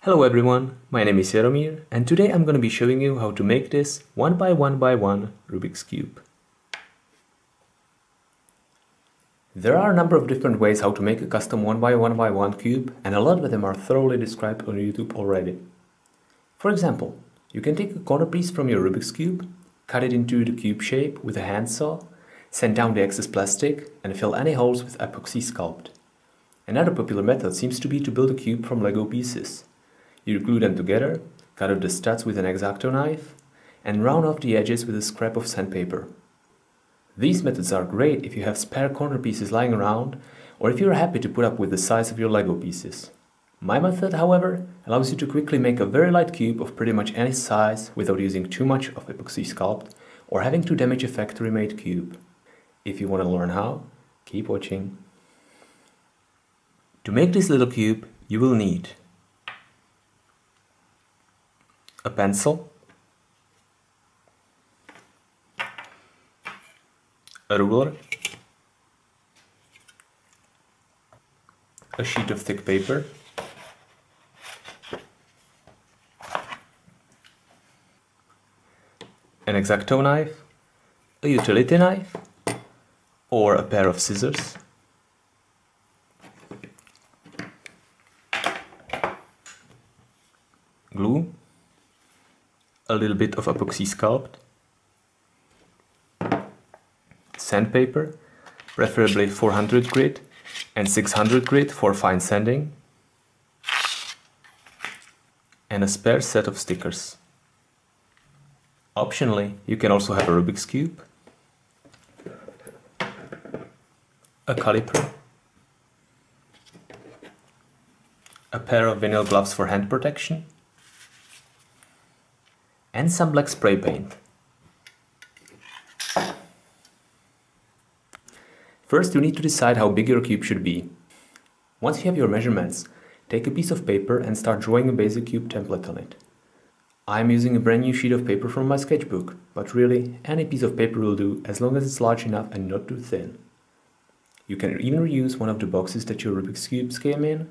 Hello everyone, my name is Jaromir and today I'm going to be showing you how to make this 1 by 1 by 1 Rubik's Cube. There are a number of different ways how to make a custom 1 by 1 by 1 cube, and a lot of them are thoroughly described on YouTube already. For example, you can take a corner piece from your Rubik's Cube, cut it into the cube shape with a handsaw, sand down the excess plastic and fill any holes with epoxy sculpt. Another popular method seems to be to build a cube from Lego pieces. You glue them together, cut out the studs with an X-Acto knife, and round off the edges with a scrap of sandpaper. These methods are great if you have spare corner pieces lying around, or if you're happy to put up with the size of your Lego pieces. My method, however, allows you to quickly make a very light cube of pretty much any size without using too much of epoxy sculpt or having to damage a factory-made cube. If you want to learn how, keep watching. To make this little cube, you will need a pencil, a ruler, a sheet of thick paper, an X-Acto knife, a utility knife, or a pair of scissors, glue, a little bit of epoxy sculpt, sandpaper, preferably 400 grit and 600 grit for fine sanding, and a spare set of stickers. Optionally, you can also have a Rubik's Cube, a caliper, a pair of vinyl gloves for hand protection, and some black spray paint. First, you need to decide how big your cube should be. Once you have your measurements, take a piece of paper and start drawing a basic cube template on it. I am using a brand new sheet of paper from my sketchbook, but really any piece of paper will do as long as it's large enough and not too thin. You can even reuse one of the boxes that your Rubik's Cubes came in,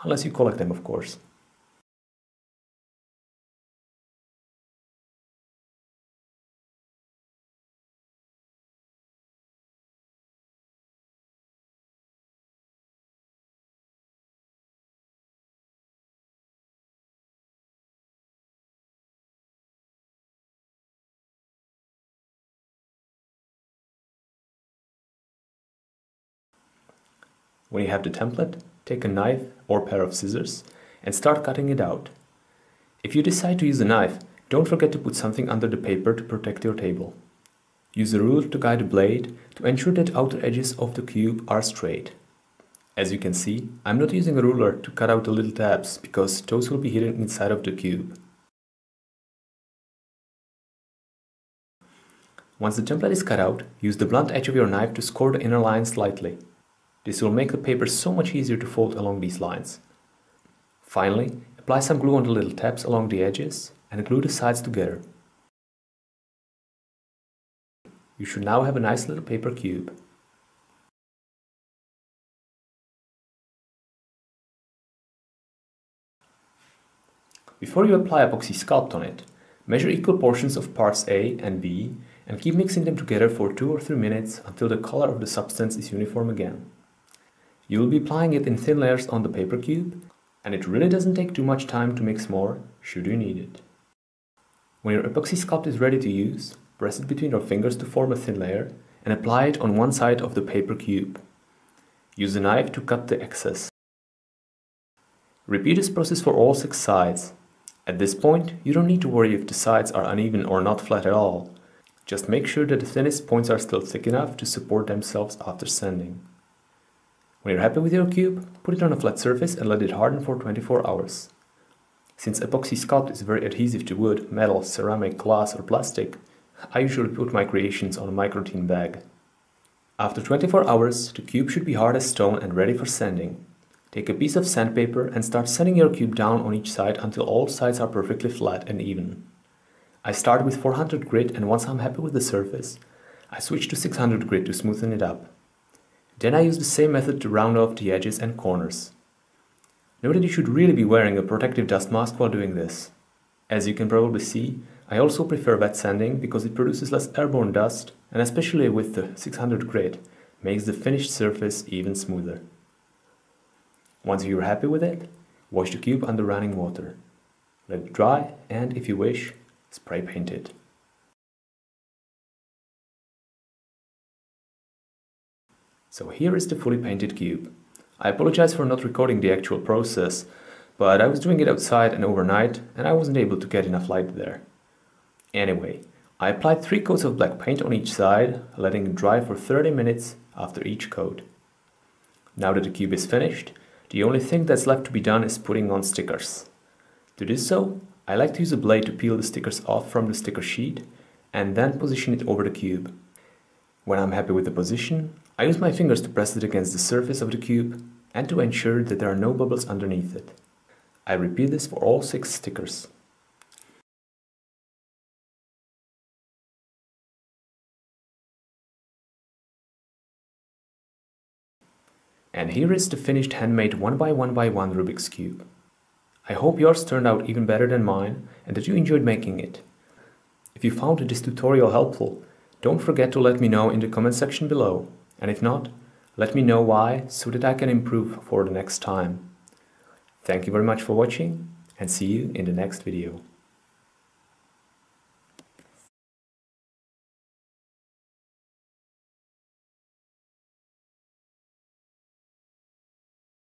unless you collect them, of course. When you have the template, take a knife or pair of scissors and start cutting it out. If you decide to use a knife, don't forget to put something under the paper to protect your table. Use a ruler to guide the blade to ensure that outer edges of the cube are straight. As you can see, I'm not using a ruler to cut out the little tabs because those will be hidden inside of the cube. Once the template is cut out, use the blunt edge of your knife to score the inner line slightly. This will make the paper so much easier to fold along these lines. Finally, apply some glue on the little tabs along the edges and glue the sides together. You should now have a nice little paper cube. Before you apply epoxy sculpt on it, measure equal portions of parts A and B and keep mixing them together for 2 or 3 minutes until the color of the substance is uniform again. You will be applying it in thin layers on the paper cube, and it really doesn't take too much time to mix more, should you need it. When your epoxy sculpt is ready to use, press it between your fingers to form a thin layer and apply it on one side of the paper cube. Use a knife to cut the excess. Repeat this process for all 6 sides. At this point, you don't need to worry if the sides are uneven or not flat at all. Just make sure that the thinnest points are still thick enough to support themselves after sanding. When you're happy with your cube, put it on a flat surface and let it harden for 24 hours. Since epoxy sculpt is very adhesive to wood, metal, ceramic, glass or plastic, I usually put my creations on a microtin bag. After 24 hours, the cube should be hard as stone and ready for sanding. Take a piece of sandpaper and start sanding your cube down on each side until all sides are perfectly flat and even. I start with 400 grit, and once I'm happy with the surface, I switch to 600 grit to smoothen it up. Then I use the same method to round off the edges and corners. Note that you should really be wearing a protective dust mask while doing this. As you can probably see, I also prefer wet sanding because it produces less airborne dust and especially with the 600 grit makes the finished surface even smoother. Once you're happy with it, wash the cube under running water. Let it dry and, if you wish, spray paint it. So here is the fully painted cube. I apologize for not recording the actual process, but I was doing it outside and overnight and I wasn't able to get enough light there. Anyway, I applied 3 coats of black paint on each side, letting it dry for 30 minutes after each coat. Now that the cube is finished, the only thing that's left to be done is putting on stickers. To do so, I like to use a blade to peel the stickers off from the sticker sheet and then position it over the cube. When I'm happy with the position, I use my fingers to press it against the surface of the cube and to ensure that there are no bubbles underneath it. I repeat this for all 6 stickers. And here is the finished handmade 1x1x1 Rubik's Cube. I hope yours turned out even better than mine and that you enjoyed making it. If you found this tutorial helpful, don't forget to let me know in the comment section below, and if not, let me know why so that I can improve for the next time. Thank you very much for watching and see you in the next video.